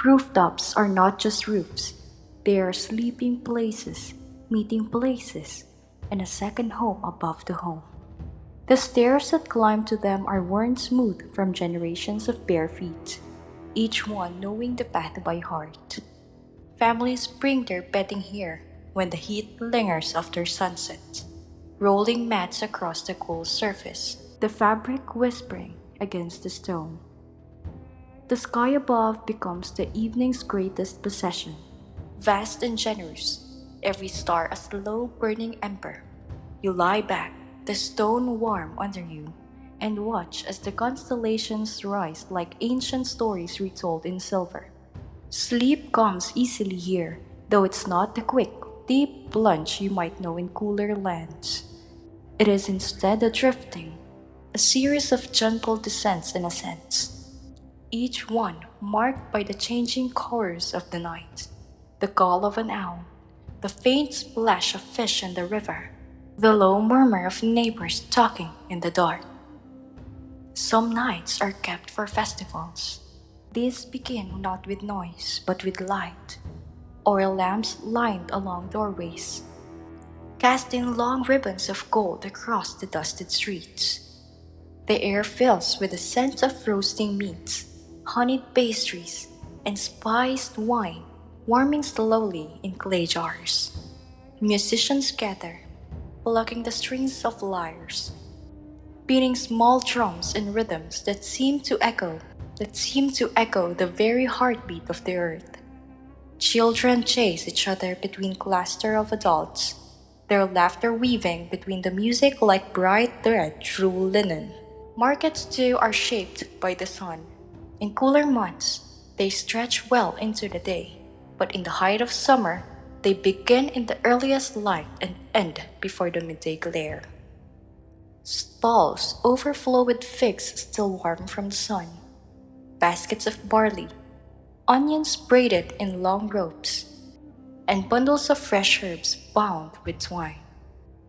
Rooftops are not just roofs, they are sleeping places, meeting places, and a second home above the home. The stairs that climb to them are worn smooth from generations of bare feet, each one knowing the path by heart. Families bring their bedding here when the heat lingers after sunset, rolling mats across the cool surface, the fabric whispering against the stone. The sky above becomes the evening's greatest possession, vast and generous, every star a slow burning ember. You lie back, the stone warm under you, and watch as the constellations rise like ancient stories retold in silver. Sleep comes easily here, though it's not the quick, deep plunge you might know in cooler lands. It is instead a drifting, a series of gentle descents and ascents, each one marked by the changing colors of the night, the call of an owl, the faint splash of fish in the river, the low murmur of neighbors talking in the dark. Some nights are kept for festivals. These begin not with noise but with light. Oil lamps lined along doorways, casting long ribbons of gold across the dusted streets. The air fills with the scent of roasting meats, honeyed pastries, and spiced wine warming slowly in clay jars. Musicians gather, plucking the strings of lyres, beating small drums in rhythms that seem to echo the very heartbeat of the earth. Children chase each other between cluster of adults, their laughter weaving between the music like bright thread through linen. Markets too are shaped by the sun. In cooler months, they stretch well into the day, but in the height of summer, they begin in the earliest light and end before the midday glare. Stalls overflow with figs still warm from the sun, baskets of barley, onions braided in long ropes, and bundles of fresh herbs bound with twine.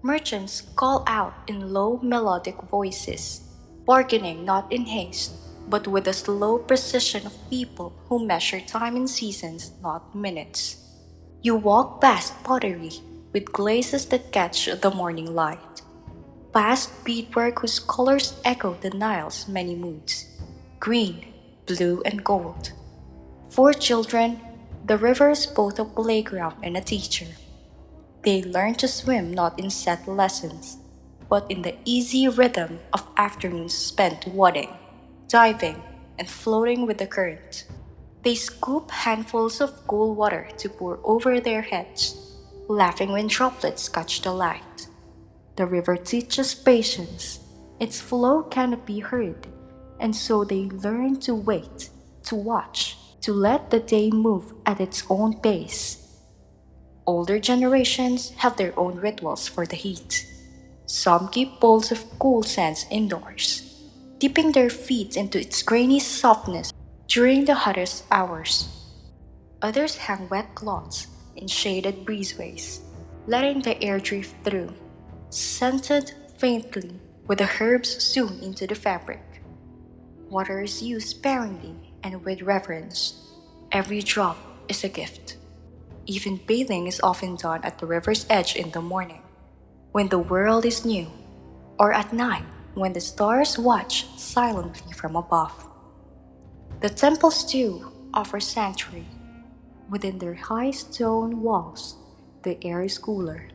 Merchants call out in low melodic voices, bargaining not in haste, but with the slow precision of people who measure time in seasons, not minutes. You walk past pottery with glazes that catch the morning light, past beadwork whose colors echo the Nile's many moods, green, blue, and gold. For children, the river is both a playground and a teacher. They learn to swim not in set lessons, but in the easy rhythm of afternoons spent wading, diving, and floating with the current. They scoop handfuls of cool water to pour over their heads, laughing when droplets catch the light. The river teaches patience. Its flow cannot be hurried, and so they learn to wait, to watch, to let the day move at its own pace. Older generations have their own rituals for the heat. Some keep bowls of cool sands indoors, dipping their feet into its grainy softness during the hottest hours. Others hang wet cloths in shaded breezeways, letting the air drift through, scented faintly with the herbs sewn into the fabric. Water is used sparingly and with reverence. Every drop is a gift. Even bathing is often done at the river's edge in the morning, when the world is new, or at night when the stars watch silently from above. The temples, too, offer sanctuary. Within their high stone walls, the air is cooler,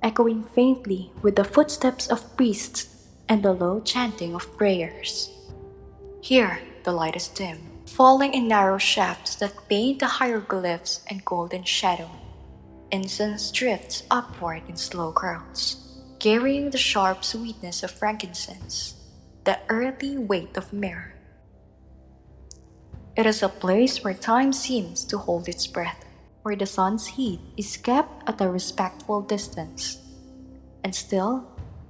echoing faintly with the footsteps of priests and the low chanting of prayers. Here, the light is dim, falling in narrow shafts that paint the hieroglyphs in golden shadow. Incense drifts upward in slow curls, carrying the sharp sweetness of frankincense, the earthy weight of myrrh. It is a place where time seems to hold its breath, where the sun's heat is kept at a respectful distance. And still,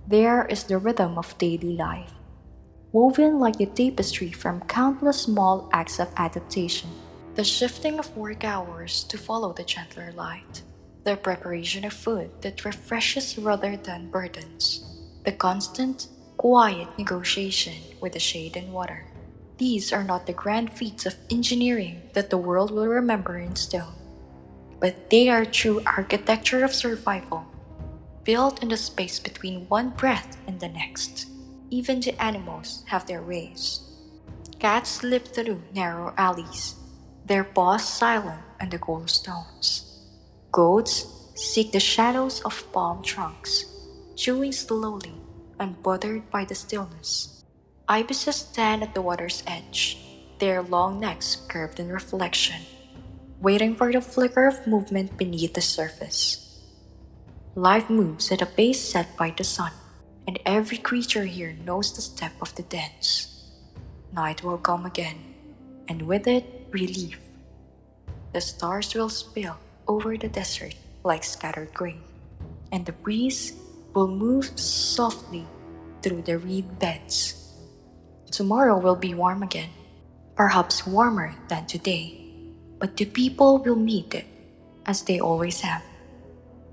there is the rhythm of daily life, woven like a tapestry from countless small acts of adaptation. The shifting of work hours to follow the gentler light, the preparation of food that refreshes rather than burdens, the constant, quiet negotiation with the shade and water. These are not the grand feats of engineering that the world will remember in stone, but they are true architecture of survival, built in the space between one breath and the next. Even the animals have their ways. Cats slip through narrow alleys, their paws silent on the cobblestones. Goats seek the shadows of palm trunks, chewing slowly, unbothered by the stillness. Ibises stand at the water's edge, their long necks curved in reflection, waiting for the flicker of movement beneath the surface. Life moves at a pace set by the sun, and every creature here knows the step of the dance. Night will come again, and with it, relief. The stars will spill over the desert like scattered grain, and the breeze will move softly through the reed beds. Tomorrow will be warm again, perhaps warmer than today, but the people will meet it as they always have,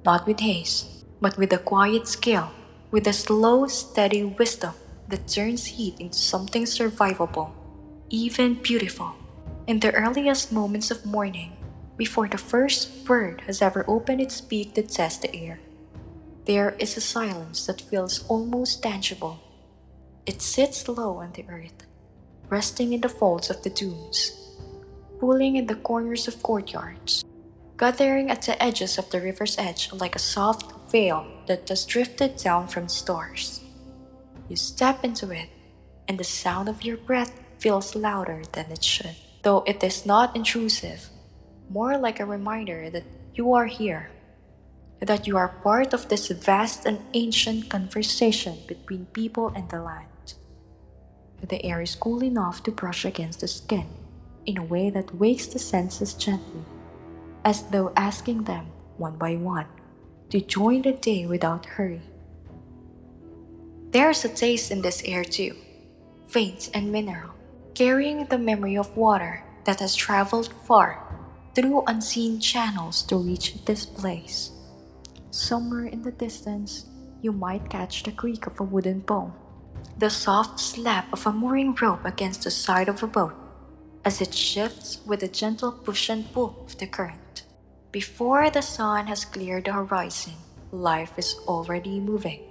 not with haste, but with a quiet skill, with a slow, steady wisdom that turns heat into something survivable, even beautiful. In the earliest moments of morning, before the first bird has ever opened its beak to test the air, there is a silence that feels almost tangible. It sits low on the earth, resting in the folds of the dunes, pooling in the corners of courtyards, gathering at the edges of the river's edge like a soft veil that has drifted down from the stars. You step into it, and the sound of your breath feels louder than it should, though it is not intrusive, more like a reminder that you are here, that you are part of this vast and ancient conversation between people and the land. The air is cool enough to brush against the skin in a way that wakes the senses gently, as though asking them, one by one, to join the day without hurry. There's a taste in this air too, faint and mineral, carrying the memory of water that has traveled far through unseen channels to reach this place. Somewhere in the distance, you might catch the creak of a wooden pole, the soft slap of a mooring rope against the side of a boat as it shifts with the gentle push and pull of the current. Before the sun has cleared the horizon, life is already moving.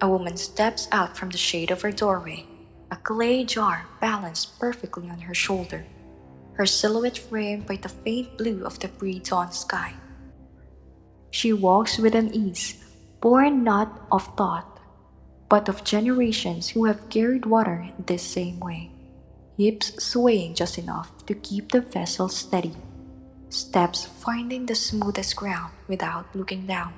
A woman steps out from the shade of her doorway, a clay jar balanced perfectly on her shoulder, her silhouette framed by the faint blue of the pre-dawn sky. She walks with an ease, born not of thought, but of generations who have carried water in this same way, hips swaying just enough to keep the vessel steady, steps finding the smoothest ground without looking down.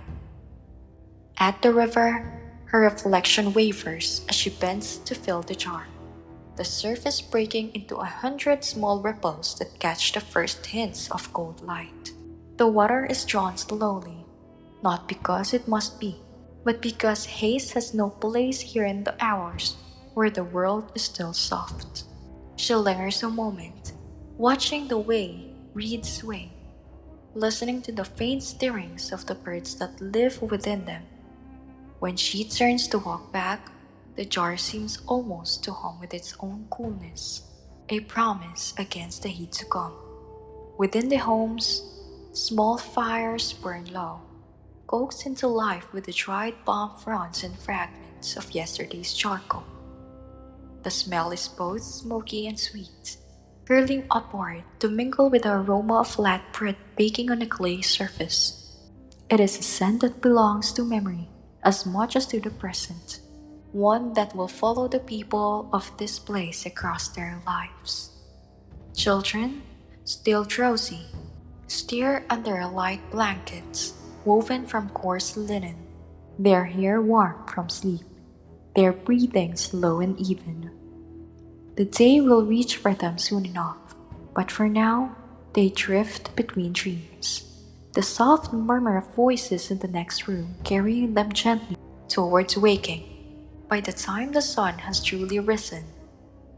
At the river, her reflection wavers as she bends to fill the jar, the surface breaking into 100 small ripples that catch the first hints of cold light. The water is drawn slowly, not because it must be, but because haste has no place here in the hours where the world is still soft. She lingers a moment, watching the way reeds sway, listening to the faint stirrings of the birds that live within them. When she turns to walk back, the jar seems almost to hum with its own coolness, a promise against the heat to come. Within the homes, small fires burn low, coaxed into life with the dried palm fronds and fragments of yesterday's charcoal. The smell is both smoky and sweet, curling upward to mingle with the aroma of flat bread baking on a clay surface. It is a scent that belongs to memory as much as to the present, one that will follow the people of this place across their lives. Children, still drowsy, stir under light blankets woven from coarse linen, their hair warm from sleep, their breathing slow and even. The day will reach for them soon enough, but for now, they drift between dreams. The soft murmur of voices in the next room carrying them gently towards waking. By the time the sun has truly risen,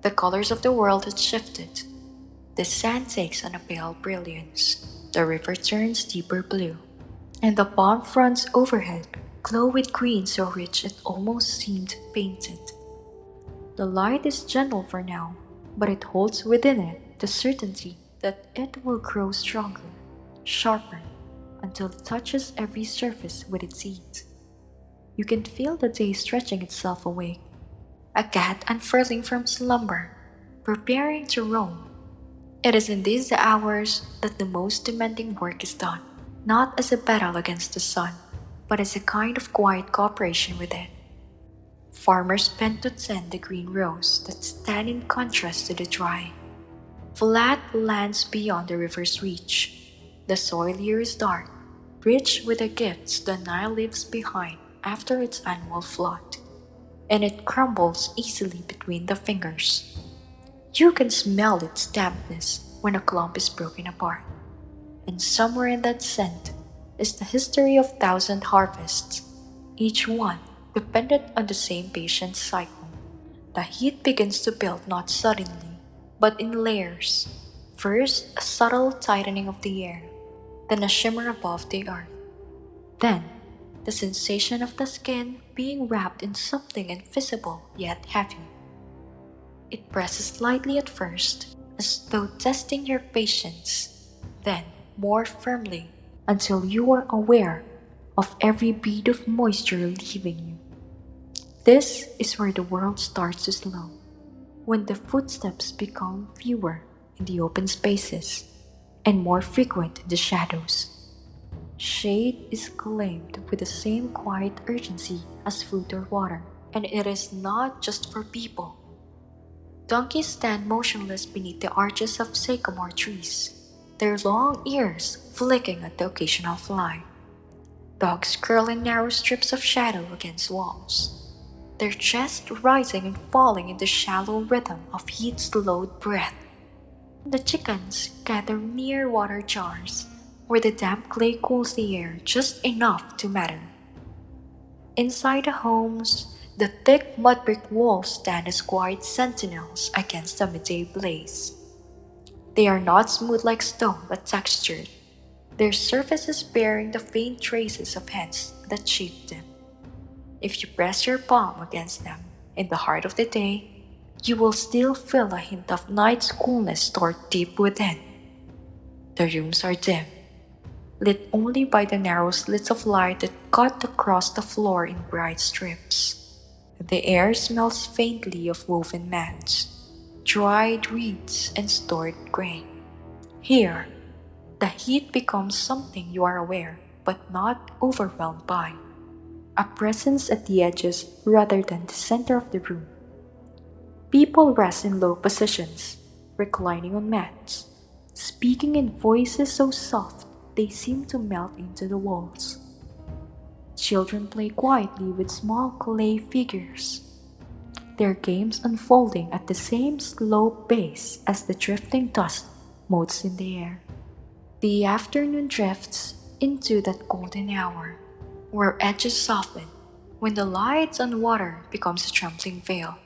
the colors of the world had shifted. The sand takes on a pale brilliance, the river turns deeper blue, and the palm fronds overhead glow with green so rich it almost seemed painted. The light is gentle for now, but it holds within it the certainty that it will grow stronger, sharper, until it touches every surface with its heat. You can feel the day stretching itself awake, a cat unfurling from slumber, preparing to roam. It is in these hours that the most demanding work is done, not as a battle against the sun, but as a kind of quiet cooperation with it. Farmers bend to tend the green rows that stand in contrast to the dry, flat lands beyond the river's reach. The soil here is dark, rich with the gifts the Nile leaves behind after its annual flood, and it crumbles easily between the fingers. You can smell its dampness when a clump is broken apart, and somewhere in that scent is the history of thousand harvests, each one dependent on the same patient cycle. The heat begins to build not suddenly, but in layers. First, a subtle tightening of the air, then a shimmer above the earth. Then, the sensation of the skin being wrapped in something invisible yet heavy. It presses slightly at first, as though testing your patience, then more firmly, until you are aware of every bead of moisture leaving you. This is where the world starts to slow, when the footsteps become fewer in the open spaces and more frequent in the shadows. Shade is claimed with the same quiet urgency as food or water, and it is not just for people. Donkeys stand motionless beneath the arches of sycamore trees, their long ears flicking at the occasional fly. Dogs curl in narrow strips of shadow against walls, their chests rising and falling in the shallow rhythm of heat-slowed breath. The chickens gather near water jars, where the damp clay cools the air just enough to matter. Inside the homes, the thick mudbrick walls stand as quiet sentinels against the midday blaze. They are not smooth like stone but textured, their surfaces bearing the faint traces of hands that shaped them. If you press your palm against them in the heart of the day, you will still feel a hint of night's coolness stored deep within. The rooms are dim, lit only by the narrow slits of light that cut across the floor in bright strips. The air smells faintly of woven mats, dried reeds, and stored grain. Here, the heat becomes something you are aware but not overwhelmed by, a presence at the edges rather than the center of the room. People rest in low positions, reclining on mats, speaking in voices so soft they seem to melt into the walls. Children play quietly with small clay figures, their games unfolding at the same slow pace as the drifting dust motes in the air. The afternoon drifts into that golden hour, where edges soften, when the lights on water becomes a trembling veil,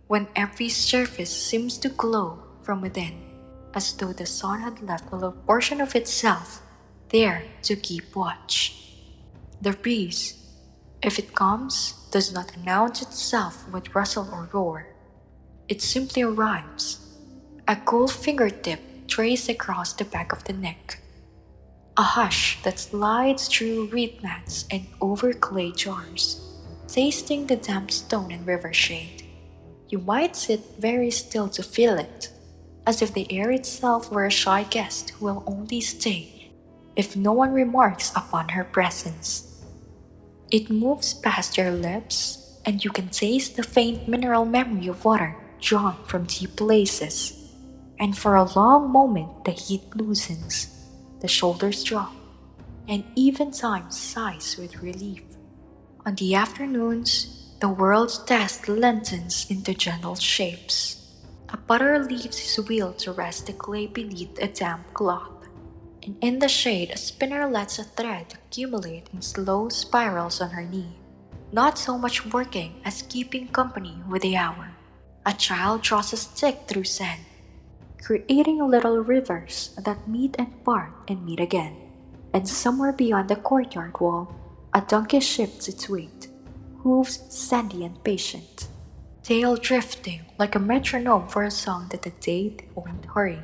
when every surface seems to glow from within, as though the sun had left a little portion of itself there to keep watch. The breeze, if it comes, does not announce itself with rustle or roar. It simply arrives, a cool fingertip traced across the back of the neck, a hush that slides through reed mats and over clay jars, tasting the damp stone and river shade. You might sit very still to feel it, as if the air itself were a shy guest who will only stay if no one remarks upon her presence. It moves past your lips, and you can taste the faint mineral memory of water drawn from deep places. And for a long moment the heat loosens, the shoulders drop, and even time sighs with relief. On the afternoons, the world's task lengthens into gentle shapes. A potter leaves his wheel to rest the clay beneath a damp cloth, and in the shade a spinner lets a thread accumulate in slow spirals on her knee, not so much working as keeping company with the hour. A child draws a stick through sand, creating little rivers that meet and part and meet again. And somewhere beyond the courtyard wall, a donkey shifts its weight, hooves sandy and patient, tail drifting like a metronome for a song that the day won't hurry.